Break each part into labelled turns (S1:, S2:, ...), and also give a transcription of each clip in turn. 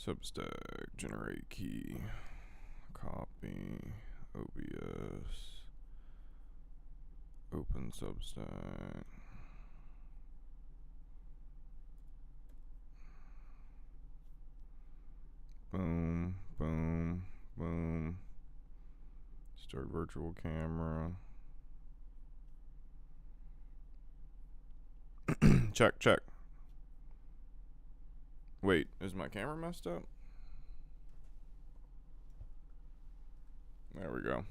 S1: Substack, generate key, copy, OBS, open Substack. Boom, boom, boom. Start virtual camera. Check, check. Wait, is my camera messed up? There we go.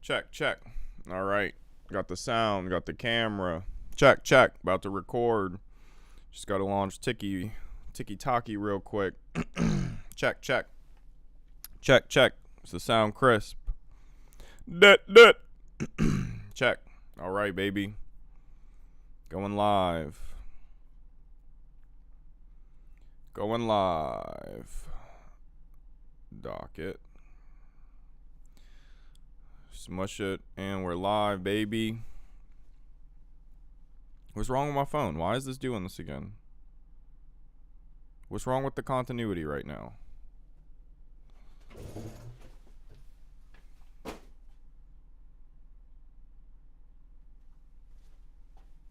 S1: Check, check. All right. Got the sound, got the camera. Check, check. About to record. Just got to launch Tiki-Taki real quick. Check, check. Check, check. Is the sound crisp? Check. All right, baby. Going live. Going live. Docket. Smush it. And we're live, baby. What's wrong with my phone? Why is this doing this again? What's wrong with the continuity right now?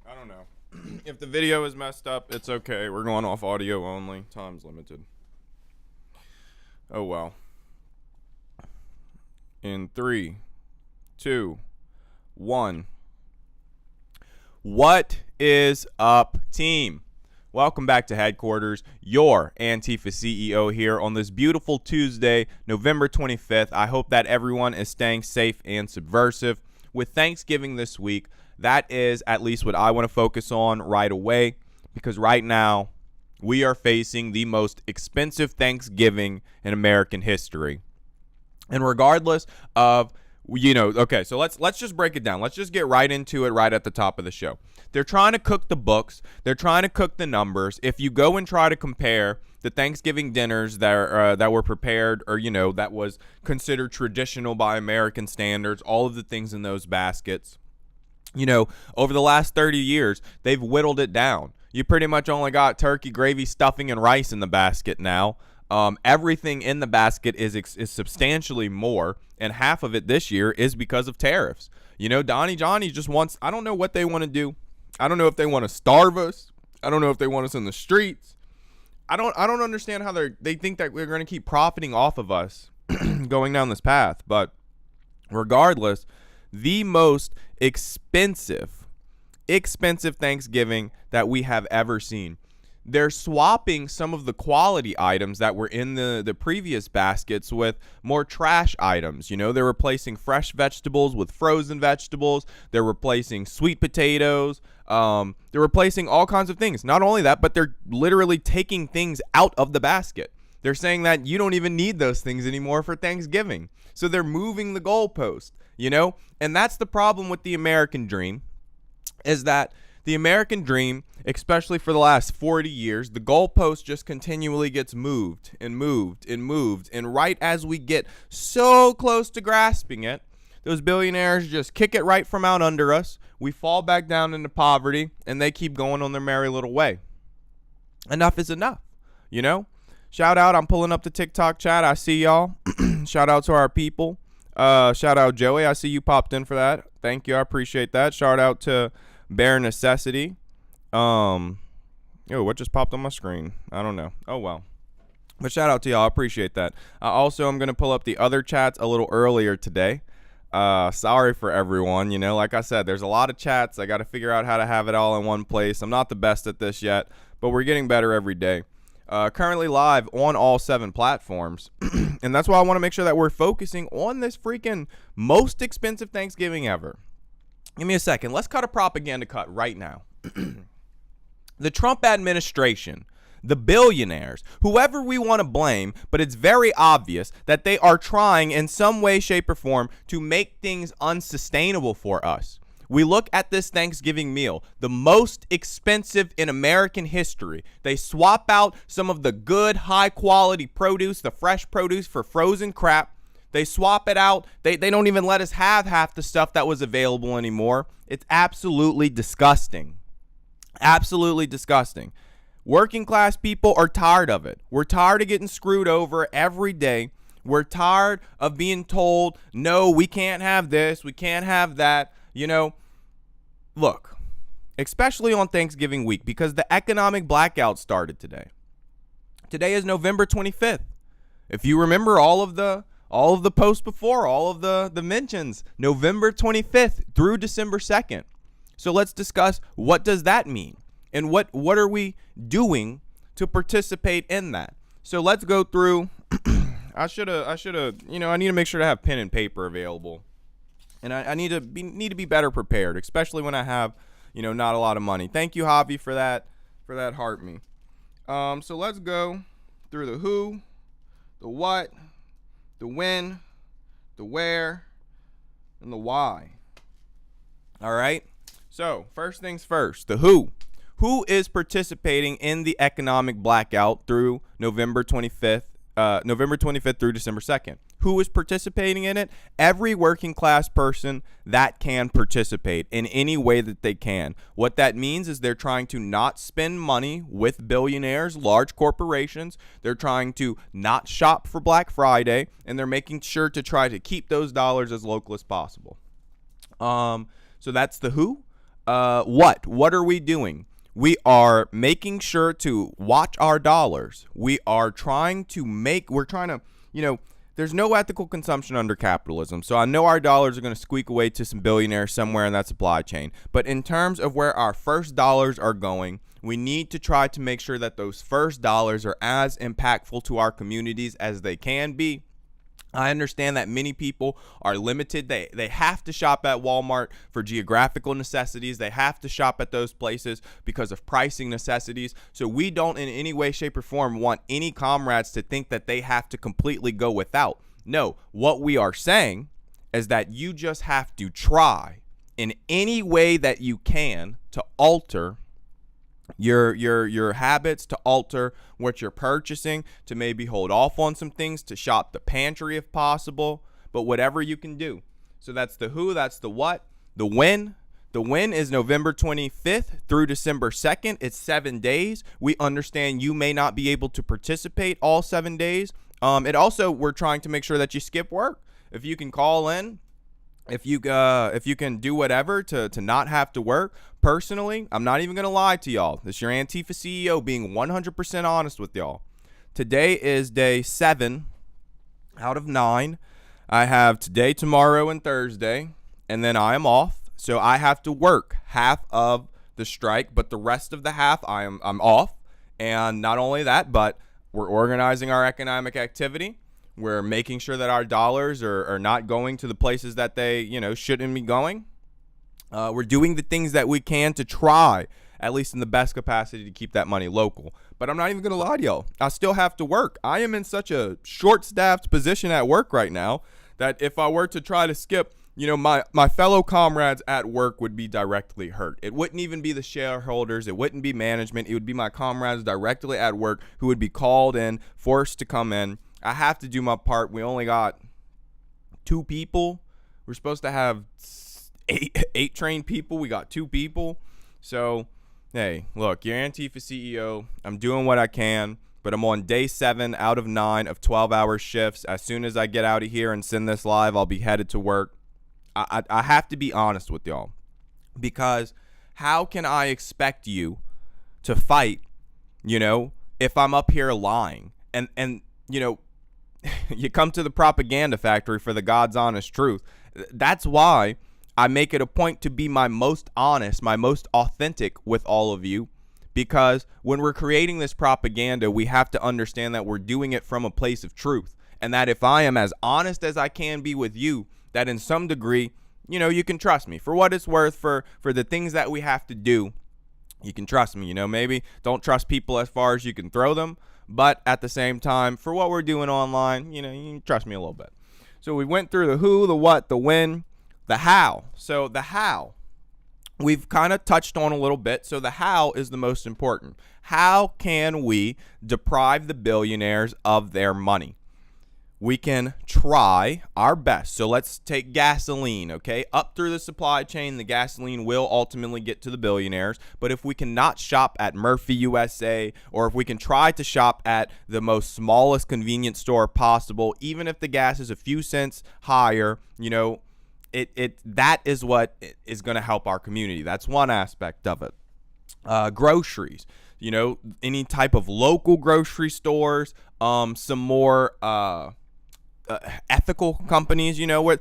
S1: I don't know. If the video is messed up, it's okay. We're going off audio only. Time's limited. Oh well. In 3, 2, 1. What is up, team? Welcome back to Headquarters. Your Antifa CEO here on this beautiful Tuesday, November 25th. I hope that everyone is staying safe and subversive. With Thanksgiving this week, that is at least what I want to focus on right away, because right now we are facing the most expensive Thanksgiving in American history. And regardless of, okay, so let's just break it down. Let's just get right into it right at the top of the show. They're trying to cook the books. They're trying to cook the numbers. If you go and try to compare the Thanksgiving dinners that were prepared, or, that was considered traditional by American standards, all of the things in those baskets, over the last 30 years, they've whittled it down. You pretty much only got turkey, gravy, stuffing, and rice in the basket now. Everything in the basket is substantially more, and half of it this year is because of tariffs. Donnie Johnny just wants, I don't know what they want to do. I don't know if they want to starve us. I don't know if they want us in the streets. I don't understand how they think that we're going to keep profiting off of us going down this path. But regardless, the most expensive Thanksgiving that we have ever seen. They're swapping some of the quality items that were in the previous baskets with more trash items. They're replacing fresh vegetables with frozen vegetables. They're replacing sweet potatoes. They're replacing all kinds of things. Not only that, but they're literally taking things out of the basket. They're saying that you don't even need those things anymore for Thanksgiving. So they're moving the goalpost, And that's the problem with the American dream, is that the American dream, especially for the last 40 years, the goalpost just continually gets moved and moved and moved. And right as we get so close to grasping it, those billionaires just kick it right from out under us. We fall back down into poverty, and they keep going on their merry little way. Enough is enough, Shout out, I'm pulling up the TikTok chat. I see y'all. Shout out to our people. Shout out Joey. I see you popped in for that. Thank you. I appreciate that. Shout out to Bare Necessity. What just popped on my screen? I don't know. Oh, well. But shout out to y'all. I appreciate that. Also, I'm going to pull up the other chats a little earlier today. Sorry for everyone. Like I said, there's a lot of chats. I got to figure out how to have it all in one place. I'm not the best at this yet, but we're getting better every day. Currently live on all 7 platforms. And that's why I want to make sure that we're focusing on this freaking most expensive Thanksgiving ever. Give me a second. Let's cut a propaganda cut right now. The Trump administration, the billionaires, whoever we want to blame, but it's very obvious that they are trying in some way, shape, or form to make things unsustainable for us. We look at this Thanksgiving meal, the most expensive in American history. They swap out some of the good, high-quality produce, the fresh produce, for frozen crap. They swap it out. They don't even let us have half the stuff that was available anymore. It's absolutely disgusting. Absolutely disgusting. Working class people are tired of it. We're tired of getting screwed over every day. We're tired of being told, no, we can't have this, we can't have that. Look, especially on Thanksgiving week, because the economic blackout started today. Today is November 25th. If you remember all of the posts before, all of the mentions, November 25th through December 2nd. So let's discuss, what does that mean? And what are we doing to participate in that? So let's go through. I should have, I need to make sure to have pen and paper available. And I need to be better prepared, especially when I have, not a lot of money. Thank you, Javi, for that heart me. So let's go through the who, the what, the when, the where, and the why. All right. So first things first, the who. Who is participating in the economic blackout through November 25th through December 2nd? Who is participating in it? Every working class person that can participate in any way that they can. What that means is they're trying to not spend money with billionaires, large corporations. They're trying to not shop for Black Friday, and they're making sure to try to keep those dollars as local as possible. So that's the who. What are we doing? We are making sure to watch our dollars. We're trying to, there's no ethical consumption under capitalism. So I know our dollars are going to squeak away to some billionaires somewhere in that supply chain. But in terms of where our first dollars are going, we need to try to make sure that those first dollars are as impactful to our communities as they can be. I understand that many people are limited. They have to shop at Walmart for geographical necessities. They have to shop at those places because of pricing necessities. So we don't in any way, shape, or form want any comrades to think that they have to completely go without. No, what we are saying is that you just have to try in any way that you can to alter your habits, to alter what you're purchasing, to maybe hold off on some things, to shop the pantry if possible, but whatever you can do. So that's the who, that's the what. The when. The when is November 25th through December 2nd. It's 7 days. We understand you may not be able to participate all 7 days. We're trying to make sure that you skip work. If you can call in, if you can do whatever to not have to work. Personally, I'm not even going to lie to y'all. This is your Antifa CEO being 100% honest with y'all. Today is day 7 out of 9. I have today, tomorrow, and Thursday, and then I am off. So I have to work half of the strike, but the rest of the half I'm off. And not only that, but we're organizing our economic activity. We're making sure that our dollars are not going to the places that they, shouldn't be going. We're doing the things that we can to try, at least in the best capacity, to keep that money local. But I'm not even going to lie to y'all. I still have to work. I am in such a short-staffed position at work right now that if I were to try to skip, my fellow comrades at work would be directly hurt. It wouldn't even be the shareholders. It wouldn't be management. It would be my comrades directly at work who would be called in, forced to come in. I have to do my part. We only got 2 people. We're supposed to have eight trained people. We got 2 people. So, hey, look, you're Antifa CEO. I'm doing what I can, but I'm on day 7 out of 9 of 12-hour shifts. As soon as I get out of here and send this live, I'll be headed to work. I have to be honest with y'all, because how can I expect you to fight, if I'm up here lying? And you come to the propaganda factory for the God's honest truth. That's why I make it a point to be my most honest, my most authentic with all of you, because when we're creating this propaganda, we have to understand that we're doing it from a place of truth, and that if I am as honest as I can be with you, that in some degree, you can trust me for what it's worth, for the things that we have to do. You can trust me, maybe don't trust people as far as you can throw them. But at the same time, for what we're doing online, you can trust me a little bit. So we went through the who, the what, the when, the how. So the how. we've kind of touched on a little bit. So the how is the most important. How can we deprive the billionaires of their money? We can try our best. So let's take gasoline, okay? Up through the supply chain, the gasoline will ultimately get to the billionaires. But if we cannot shop at Murphy USA, or if we can try to shop at the most smallest convenience store possible, even if the gas is a few cents higher, that is what is going to help our community. That's one aspect of it. Groceries, any type of local grocery stores, some more ethical companies, I'm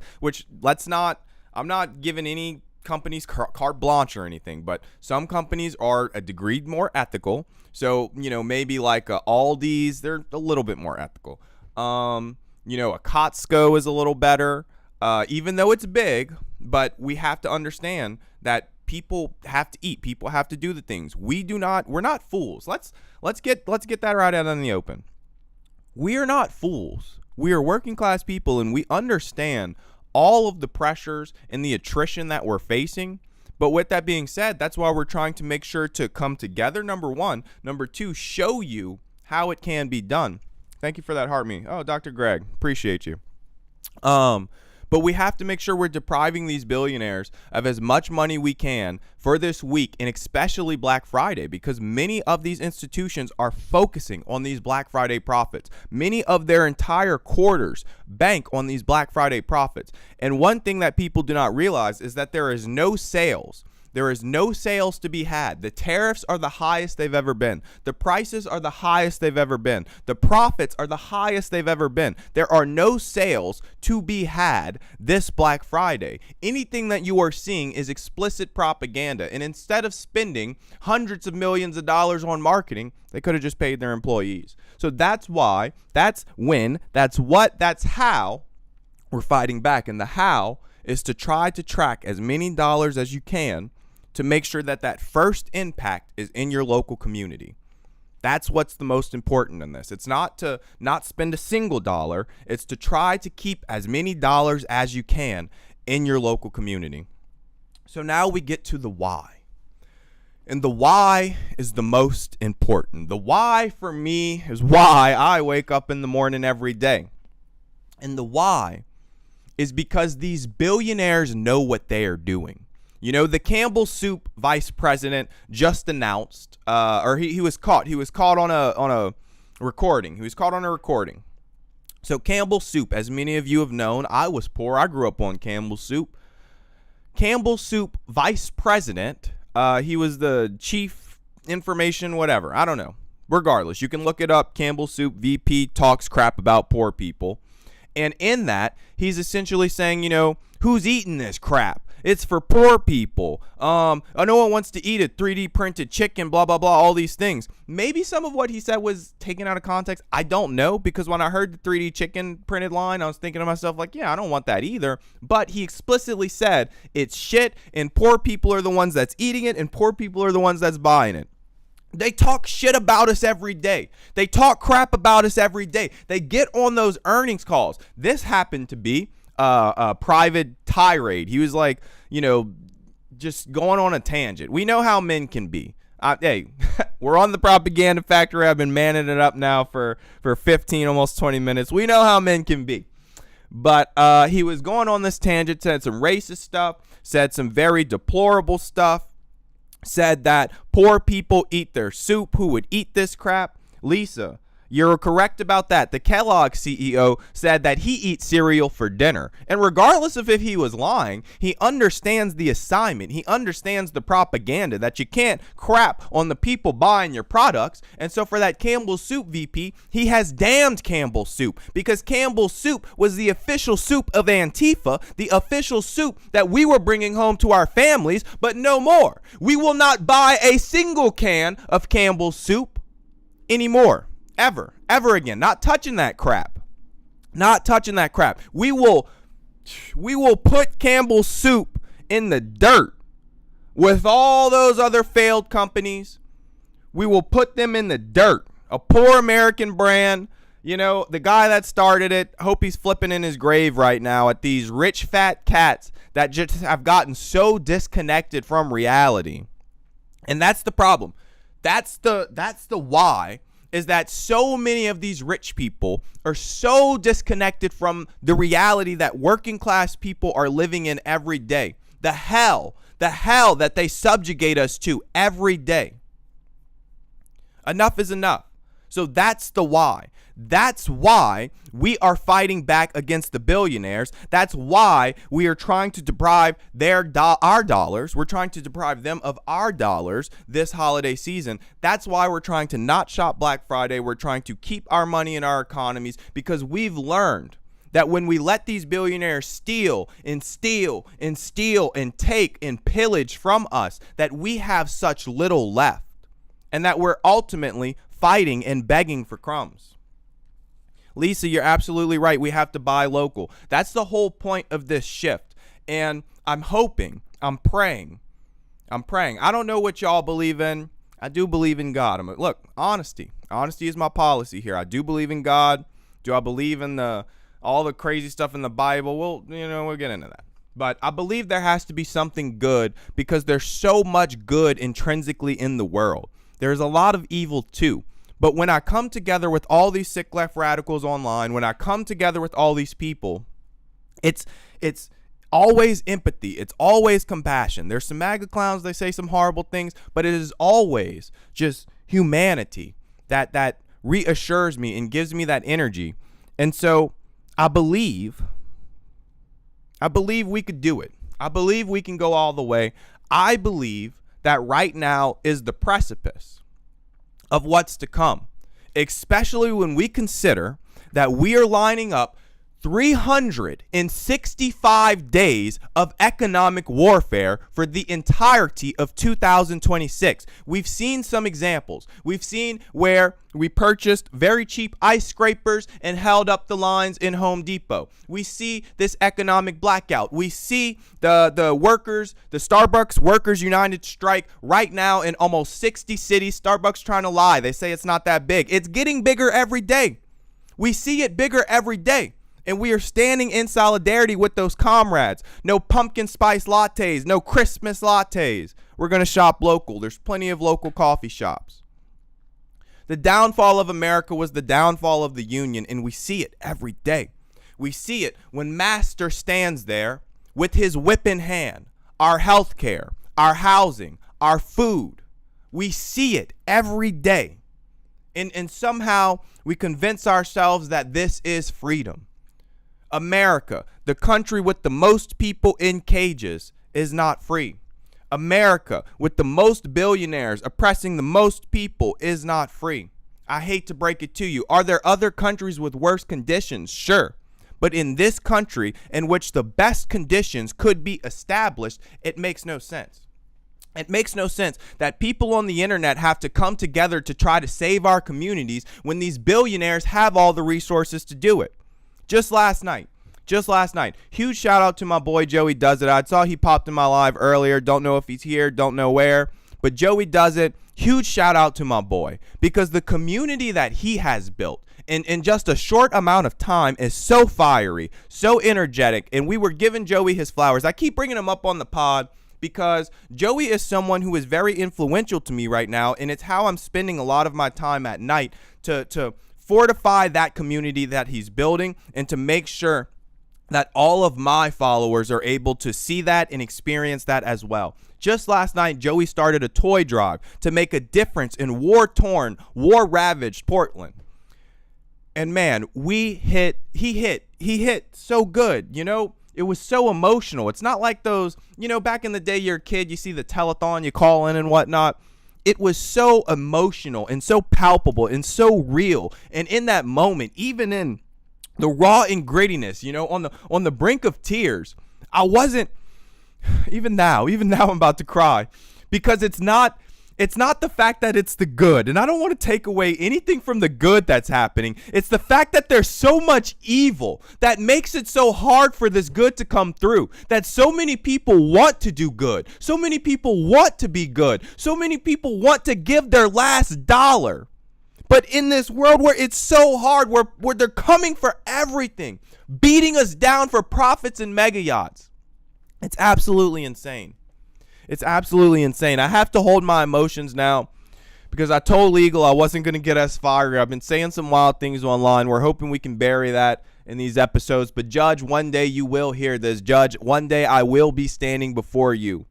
S1: not giving any companies carte blanche or anything, but some companies are a degree more ethical. So, maybe like Aldi's, they're a little bit more ethical. A Costco is a little better, even though it's big, but we have to understand that people have to eat. People have to do the things. We're not fools. Let's get that right out in the open. We are not fools. We are working class people, and we understand all of the pressures and the attrition that we're facing. But with that being said, that's why we're trying to make sure to come together, number one. Number two, show you how it can be done. Thank you for that heart me. Oh, Dr. Greg, appreciate you. But we have to make sure we're depriving these billionaires of as much money we can for this week, and especially Black Friday, because many of these institutions are focusing on these Black Friday profits. Many of their entire quarters bank on these Black Friday profits. And one thing that people do not realize is that there is no sales. There is no sales to be had. The tariffs are the highest they've ever been. The prices are the highest they've ever been. The profits are the highest they've ever been. There are no sales to be had this Black Friday. Anything that you are seeing is explicit propaganda. And instead of spending hundreds of millions of dollars on marketing, they could have just paid their employees. So that's why, that's when, that's what, that's how we're fighting back. And the how is to try to track as many dollars as you can to make sure that first impact is in your local community. That's what's the most important in this. It's not to not spend a single dollar. It's to try to keep as many dollars as you can in your local community. So now we get to the why. And the why is the most important. The why for me is why I wake up in the morning every day. And the why is because these billionaires know what they are doing. The Campbell Soup vice president just announced, he was caught on a recording. He was caught on a recording. So Campbell Soup, as many of you have known, I was poor. I grew up on Campbell Soup. Campbell Soup vice president, he was the chief information, whatever. I don't know. Regardless, you can look it up. Campbell Soup VP talks crap about poor people. And in that, he's essentially saying, who's eating this crap? It's for poor people. No one wants to eat a 3D printed chicken, blah, blah, blah, all these things. Maybe some of what he said was taken out of context. I don't know, because when I heard the 3D chicken printed line, I was thinking to myself, like, yeah, I don't want that either. But he explicitly said it's shit, and poor people are the ones that's eating it, and poor people are the ones that's buying it. They talk shit about us every day. They talk crap about us every day. They get on those earnings calls. This happened to be a private tirade. He was like, just going on a tangent. We know how men can be. Hey, we're on the propaganda factory. I've been manning it up now for 15, almost 20 minutes. We know how men can be. But he was going on this tangent, said some racist stuff, said some very deplorable stuff, said that poor people eat their soup. Who would eat this crap? Lisa, you're correct about that. The Kellogg CEO said that he eats cereal for dinner. And regardless of if he was lying, he understands the assignment. He understands the propaganda that you can't crap on the people buying your products. And so for that Campbell Soup VP, he has damned Campbell Soup, because Campbell Soup was the official soup of Antifa, the official soup that we were bringing home to our families, but no more. We will not buy a single can of Campbell Soup anymore. Ever again. Not touching that crap. Not touching that crap. We will put Campbell Soup in the dirt with all those other failed companies. We will put them in the dirt. A poor American brand The guy that started it, hope he's flipping in his grave right now at these rich fat cats that just have gotten so disconnected from reality. And that's the problem. That's the why, is that so many of these rich people are so disconnected from the reality that working class people are living in every day. The hell that they subjugate us to every day. Enough is enough. So that's the why. That's why we are fighting back against the billionaires. That's why we are trying to deprive our dollars. We're trying to deprive them of our dollars this holiday season. That's why we're trying to not shop Black Friday. We're trying to keep our money in our economies, because we've learned that when we let these billionaires steal and take and pillage from us, that we have such little left, and that we're ultimately fighting and begging for crumbs. Lisa, you're absolutely right. We have to buy local. That's the whole point of this shift. And I'm hoping, I'm praying. I don't know what y'all believe in. I do believe in God. Look, honesty. Honesty is my policy here. I do believe in God. Do I believe in all the crazy stuff in the Bible? Well, we'll get into that. But I believe there has to be something good, because there's so much good intrinsically in the world. There's a lot of evil too. But when I come together with all these sick left radicals online, when I come together with all these people, it's always empathy. It's always compassion. There's some MAGA clowns, they say some horrible things, but it is always just humanity that reassures me and gives me that energy. And so I believe we could do it. I believe we can go all the way. I believe that right now is the precipice of what's to come, especially when we consider that we are lining up 365 days of economic warfare for the entirety of 2026. We've seen some examples. We've seen where we purchased very cheap ice scrapers and held up the lines in Home Depot. We see this economic blackout. We see the workers, the Starbucks Workers United strike right now in almost 60 cities. Starbucks trying to lie. They say it's not that big. It's getting bigger every day. We see it bigger every day. And we are standing in solidarity with those comrades. No pumpkin spice lattes, no Christmas lattes. We're going to shop local. There's plenty of local coffee shops. The downfall of America was the downfall of the Union, and we see it every day. We see it when Master stands there with his whip in hand. Our health care, our housing, our food. We see it every day. And somehow we convince ourselves that this is freedom. America, the country with the most people in cages, is not free. America, with the most billionaires oppressing the most people, is not free. I hate to break it to you. Are there other countries with worse conditions? Sure. But in this country, in which the best conditions could be established, it makes no sense. It makes no sense that people on the internet have to come together to try to save our communities when these billionaires have all the resources to do it. Just last night, huge shout out to my boy Joey Does It. I saw he popped in my live earlier. Don't know if he's here, don't know where, but Joey Does It. Huge shout out to my boy, because the community that he has built in just a short amount of time is so fiery, so energetic, and we were giving Joey his flowers. I keep bringing him up on the pod because Joey is someone who is very influential to me right now, and it's how I'm spending a lot of my time at night to fortify that community that he's building, and to make sure that all of my followers are able to see that and experience that as well. Just last night, Joey started a toy drive to make a difference in war-torn, war-ravaged Portland. And man, he hit so good, It was so emotional. It's not like those, back in the day you're a kid, you see the telethon, you call in and whatnot. It was so emotional and so palpable and so real. And in that moment, even in the raw and grittiness, on the brink of tears, I wasn't, even now I'm about to cry, because it's not the fact that it's the good. And I don't want to take away anything from the good that's happening. It's the fact that there's so much evil that makes it so hard for this good to come through. That so many people want to do good. So many people want to be good. So many people want to give their last dollar. But in this world where it's so hard, where they're coming for everything, beating us down for profits and mega yachts, it's absolutely insane. It's absolutely insane. I have to hold my emotions now because I told Legal I wasn't going to get us fired. I've been saying some wild things online. We're hoping we can bury that in these episodes. But Judge, one day you will hear this. Judge, one day I will be standing before you.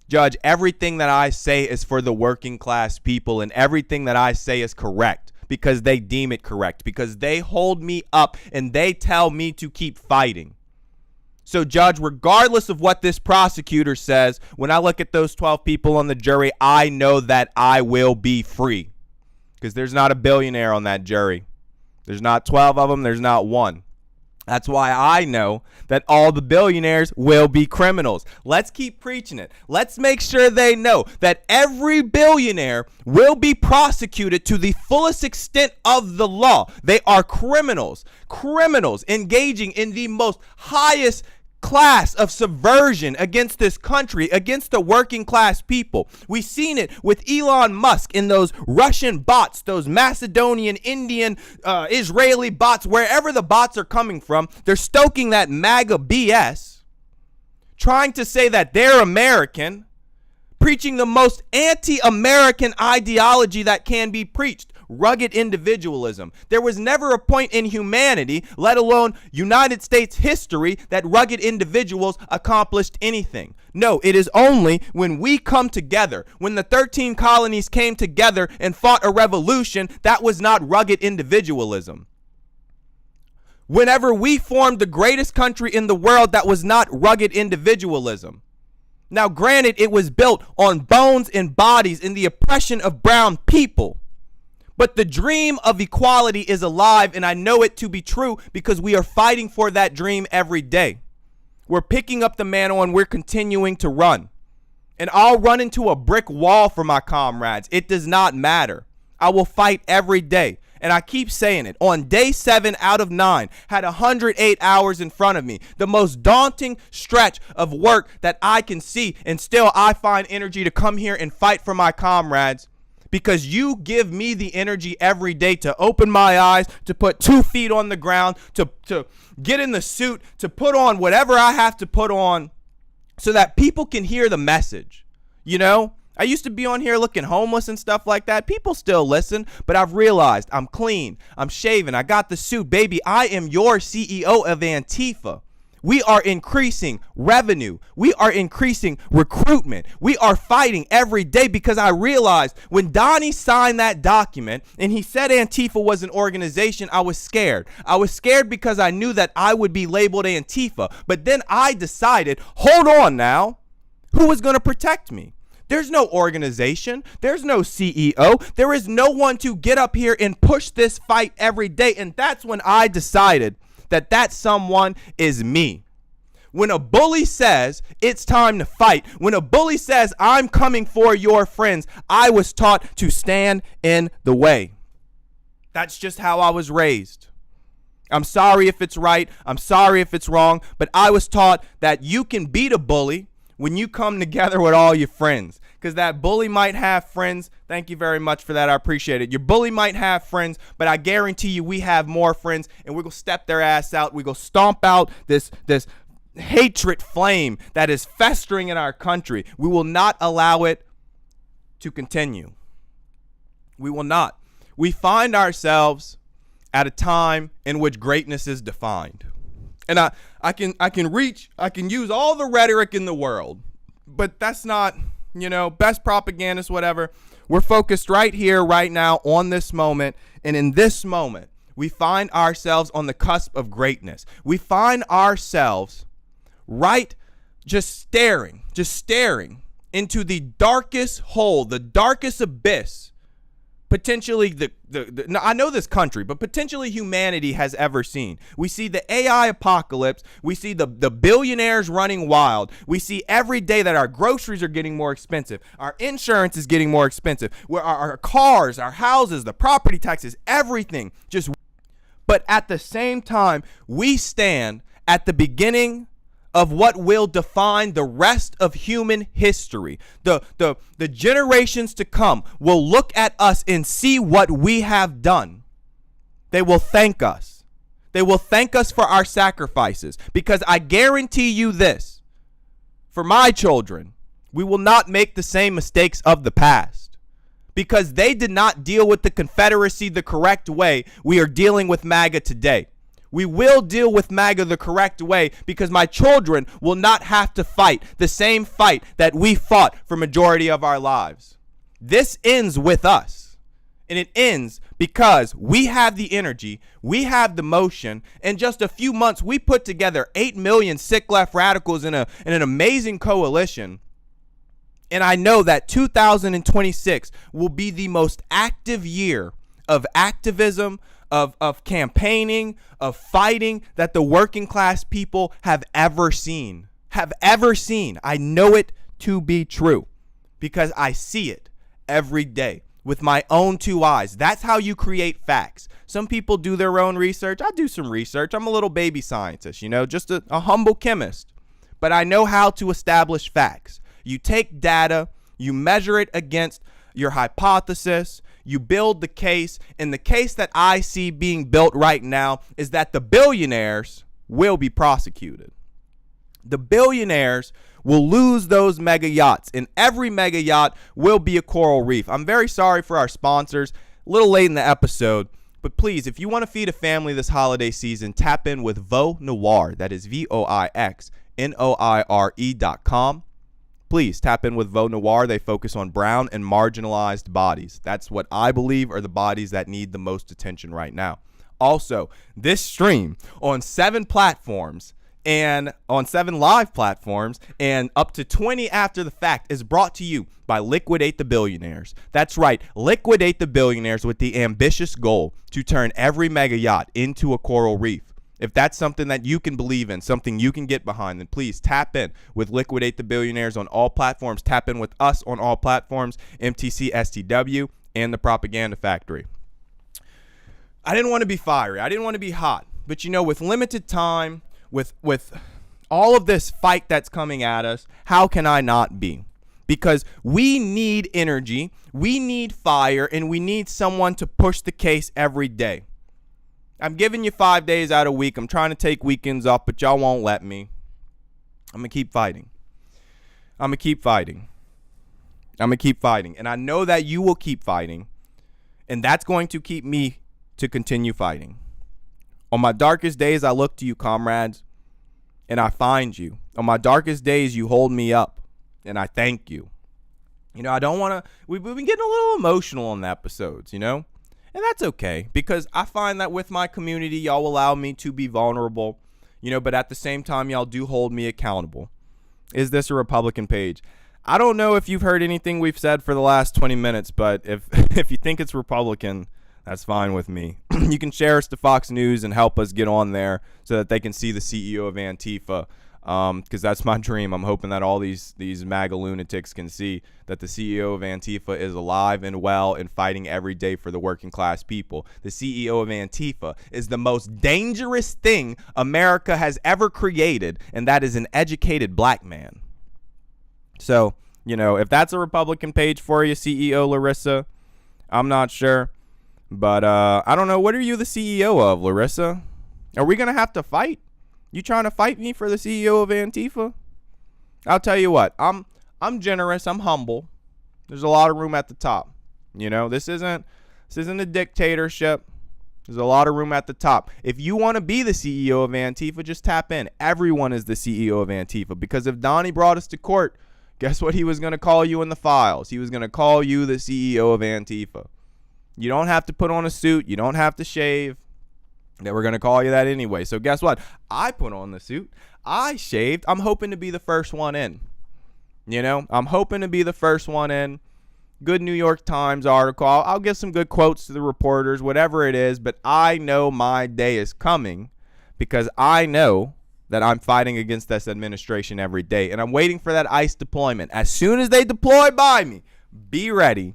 S1: Judge, everything that I say is for the working class people, and everything that I say is correct because they deem it correct, because they hold me up and they tell me to keep fighting. So, Judge, regardless of what this prosecutor says, when I look at those 12 people on the jury, I know that I will be free because there's not a billionaire on that jury. There's not 12 of them. There's not one. That's why I know that all the billionaires will be criminals. Let's keep preaching it. Let's make sure they know that every billionaire will be prosecuted to the fullest extent of the law. They are criminals engaging in the most highest class of subversion against this country, against the working class people. We've seen it with Elon Musk in those Russian bots, those Macedonian, Indian, Israeli bots, wherever the bots are coming from. They're stoking that MAGA BS, trying to say that they're American, preaching the most anti-American ideology that can be preached. Rugged individualism. There was never a point in humanity, let alone United States history, that rugged individuals accomplished anything. No, it is only when we come together, when the 13 colonies came together and fought a revolution, that was not rugged individualism. Whenever we formed the greatest country in the world, that was not rugged individualism. Now, granted, it was built on bones and bodies and the oppression of brown people. But the dream of equality is alive, and I know it to be true because we are fighting for that dream every day. We're picking up the mantle and we're continuing to run. And I'll run into a brick wall for my comrades. It does not matter. I will fight every day. And I keep saying it. On day 7 out of 9, had 108 hours in front of me. The most daunting stretch of work that I can see. And still I find energy to come here and fight for my comrades. Because you give me the energy every day to open my eyes, to put 2 feet on the ground, to get in the suit, to put on whatever I have to put on so that people can hear the message. You know, I used to be on here looking homeless and stuff like that. People still listen, but I've realized I'm clean. I'm shaven. I got the suit. Baby, I am your CEO of Antifa. We are increasing revenue. We are increasing recruitment. We are fighting every day because I realized when Donnie signed that document and he said Antifa was an organization, I was scared. I was scared because I knew that I would be labeled Antifa. But then I decided, hold on now, who is going to protect me? There's no organization. There's no CEO. There is no one to get up here and push this fight every day. And that's when I decided that someone is me. When a bully says it's time to fight, when a bully says I'm coming for your friends, I was taught to stand in the way. That's just how I was raised. I'm sorry if it's right. I'm sorry if it's wrong. But I was taught that you can beat a bully when you come together with all your friends. Because that bully might have friends. Thank you very much for that. I appreciate it. Your bully might have friends, but I guarantee you we have more friends, and we're going to step their ass out. We're going to stomp out this hatred flame that is festering in our country. We will not allow it to continue. We will not. We find ourselves at a time in which greatness is defined. And I can use all the rhetoric in the world, but that's not, best propagandist, whatever. We're focused right here, right now, on this moment. And in this moment, we find ourselves on the cusp of greatness. We find ourselves just staring into the darkest hole, the darkest abyss, potentially I know this country, but potentially humanity has ever seen. We see the AI apocalypse. We see the billionaires running wild. We see every day that our groceries are getting more expensive. Our insurance is getting more expensive. Where our cars, our houses, the property taxes, everything just. But at the same time, we stand at the beginning of what will define the rest of human history. The generations to come will look at us and see what we have done. They will thank us. They will thank us for our sacrifices, because I guarantee you this, for my children, we will not make the same mistakes of the past, because they did not deal with the Confederacy the correct way. We are dealing with MAGA today. We will deal with MAGA the correct way, because my children will not have to fight the same fight that we fought for majority of our lives. This ends with us. And it ends because we have the energy, we have the motion. In just a few months, we put together 8 million sick left radicals in an amazing coalition. And I know that 2026 will be the most active year of activism, of campaigning, of fighting that the working class people have ever seen. I know it to be true because I see it every day with my own two eyes. That's how you create facts. Some people do their own research. I do some research. I'm a little baby scientist, just a humble chemist. But I know how to establish facts. You take data, you measure it against your hypothesis, you build the case, and the case that I see being built right now is that the billionaires will be prosecuted. The billionaires will lose those mega yachts, and every mega yacht will be a coral reef. I'm very sorry for our sponsors. A little late in the episode, but please, if you want to feed a family this holiday season, tap in with Veau Noir. That is VOIXNOIRE.com. Please tap in with Veau Noir. They focus on brown and marginalized bodies. That's what I believe are the bodies that need the most attention right now. Also, this stream on 7 platforms and on 7 live platforms and up to 20 after the fact is brought to you by Liquidate the Billionaires. That's right, Liquidate the Billionaires with the ambitious goal to turn every mega yacht into a coral reef. If that's something that you can believe in, something you can get behind, then please tap in with Liquidate the Billionaires on all platforms. Tap in with us on all platforms, MTC STW and the Propaganda Factory. I didn't want to be fiery. I didn't want to be hot. But with limited time, with all of this fight that's coming at us, how can I not be? Because we need energy, we need fire, and we need someone to push the case every day. I'm giving you 5 days out of a week. I'm trying to take weekends off, but y'all won't let me. I'm going to keep fighting. I'm going to keep fighting. And I know that you will keep fighting, and that's going to keep me to continue fighting. On my darkest days, I look to you, comrades, and I find you. On my darkest days, you hold me up, and I thank you. I don't want to, we've been getting a little emotional on the episodes, and that's okay, because I find that with my community, y'all allow me to be vulnerable, but at the same time, y'all do hold me accountable. Is this a Republican page? I don't know if you've heard anything we've said for the last 20 minutes, but if you think it's Republican, that's fine with me. You can share us to Fox News and help us get on there so that they can see the CEO of Antifa, because that's my dream. I'm hoping that all these MAGA lunatics can see that the CEO of Antifa is alive and well and fighting every day for the working class people. The CEO of Antifa is the most dangerous thing America has ever created, and that is an educated black man. So, if that's a Republican page for you, CEO Larissa, I'm not sure. But I don't know. What are you the CEO of, Larissa? Are we going to have to fight? You trying to fight me for the CEO of Antifa? I'll tell you what. I'm generous. I'm humble. There's a lot of room at the top. This isn't a dictatorship. There's a lot of room at the top. If you want to be the CEO of Antifa, just tap in. Everyone is the CEO of Antifa, because if Donnie brought us to court, guess what he was going to call you in the files? He was going to call you the CEO of Antifa. You don't have to put on a suit. You don't have to shave. They were going to call you that anyway. So guess what? I put on the suit. I shaved. I'm hoping to be the first one in. I'm hoping to be the first one in. Good New York Times article. I'll get some good quotes to the reporters, whatever it is. But I know my day is coming, because I know that I'm fighting against this administration every day. And I'm waiting for that ICE deployment. As soon as they deploy by me, be ready.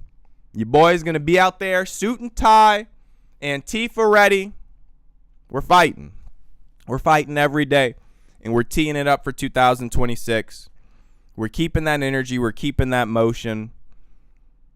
S1: Your boy's going to be out there, suit and tie, Antifa ready. We're fighting. We're fighting every day. and we're teeing it up for 2026. We're keeping that energy. We're keeping that motion,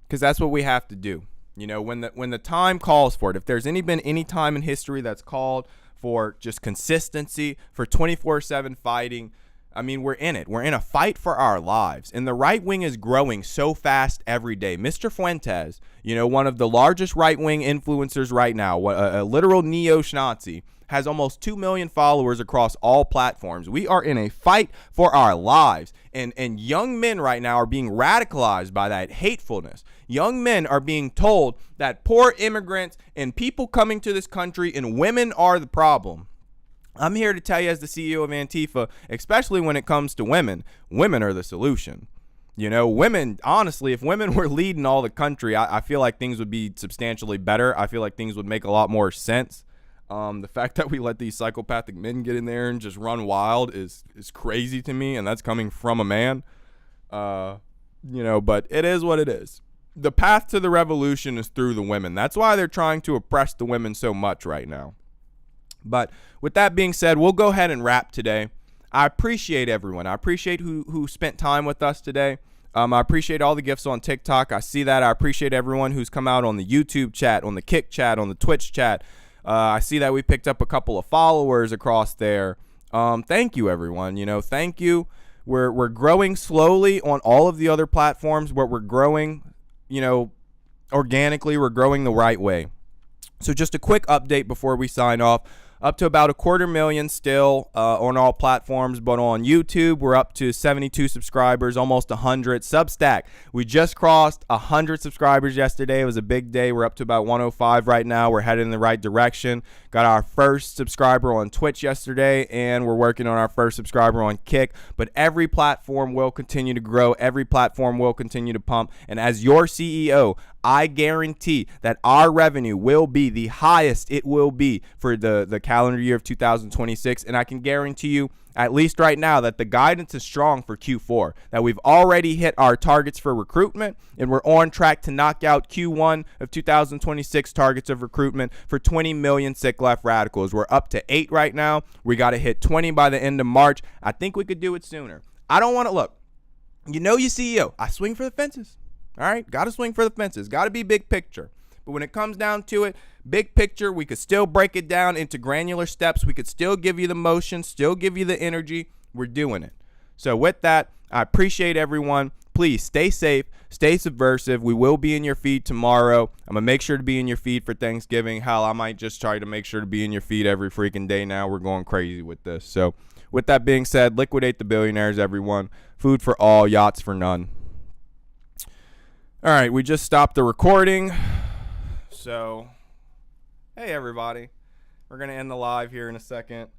S1: because that's what we have to do. You know, when the time calls for it, if there's been any time in history that's called for just consistency, for 24/7 fighting, I mean, we're in it. We're in a fight for our lives. And the right wing is growing so fast every day. Mr. Fuentes, you know, one of the largest right wing influencers right now, a literal neo-Nazi, has almost 2 million followers across all platforms. We are in a fight for our lives. And young men right now are being radicalized by that hatefulness. Young men are being told that poor immigrants and people coming to this country and women are the problem. I'm here to tell you, as the CEO of Antifa, especially when it comes to women, women are the solution. You know, women, honestly, if women were leading all the country, I feel like things would be substantially better. I feel like things would make a lot more sense. The fact that we let these psychopathic men get in there and just run wild is crazy to me, and that's coming from a man. You know, but it is what it is. The path to the revolution is through the women. That's why they're trying to oppress the women so much right now. But with that being said, we'll go ahead and wrap today. I appreciate everyone. I appreciate who spent time with us today. I appreciate all the gifts on TikTok. I see that. I appreciate everyone who's come out on the YouTube chat, on the Kick chat, on the Twitch chat. I see that we picked up a couple of followers across there. Thank you, everyone. You know, thank you. We're growing slowly on all of the other platforms, but we're growing, you know, organically. We're growing the right way. So just a quick update before we sign off. Up to about 250,000 still on all platforms, but on YouTube, we're up to 72 subscribers, almost 100. Substack, we just crossed 100 subscribers yesterday. It was a big day. We're up to about 105 right now. We're headed in the right direction. Got our first subscriber on Twitch yesterday, and we're working on our first subscriber on Kick. But every platform will continue to grow. Every platform will continue to pump. And as your CEO, I guarantee that our revenue will be the highest it will be for the calendar year of 2026. And I can guarantee you, at least right now, that the guidance is strong for Q4, that we've already hit our targets for recruitment, and we're on track to knock out Q1 of 2026 targets of recruitment for 20 million sick left radicals. We're up to 8 right now. We got to hit 20 by the end of March. I think we could do it sooner. I don't want to look. You know, you CEO, I swing for the fences. All right, got to swing for the fences. Got to be big picture. But when it comes down to it, big picture, we could still break it down into granular steps. We could still give you the motion, still give you the energy. We're doing it. So with that, I appreciate everyone. Please stay safe, stay subversive. We will be in your feed tomorrow. I'm going to make sure to be in your feed for Thanksgiving. Hell, I might just try to make sure to be in your feed every freaking day now. We're going crazy with this. So with that being said, liquidate the billionaires, everyone. Food for all, yachts for none. All right, we just stopped the recording. So, hey, everybody. We're going to end the live here in a second.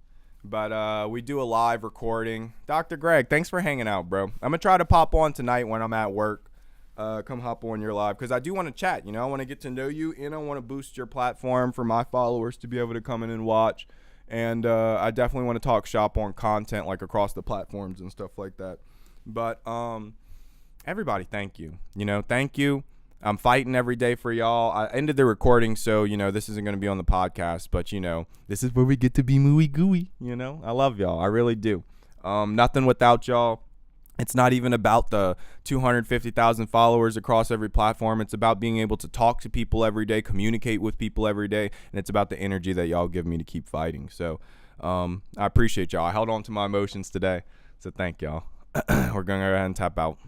S1: But we do a live recording. Dr. Greg, thanks for hanging out, bro. I'm going to try to pop on tonight when I'm at work. Come hop on your live, because I do want to chat. You know, I want to get to know you, and I want to boost your platform for my followers to be able to come in and watch. And I definitely want to talk shop on content, like across the platforms and stuff like that. But, everybody, thank you. You know, thank you. I'm fighting every day for y'all. I ended the recording, so, you know, this isn't going to be on the podcast. But, you know, this is where we get to be mooey gooey. You know, I love y'all. I really do. Nothing without y'all. It's not even about the 250,000 followers across every platform. It's about being able to talk to people every day, communicate with people every day. And it's about the energy that y'all give me to keep fighting. So I appreciate y'all. I held on to my emotions today. So thank y'all. We're going to go ahead and tap out.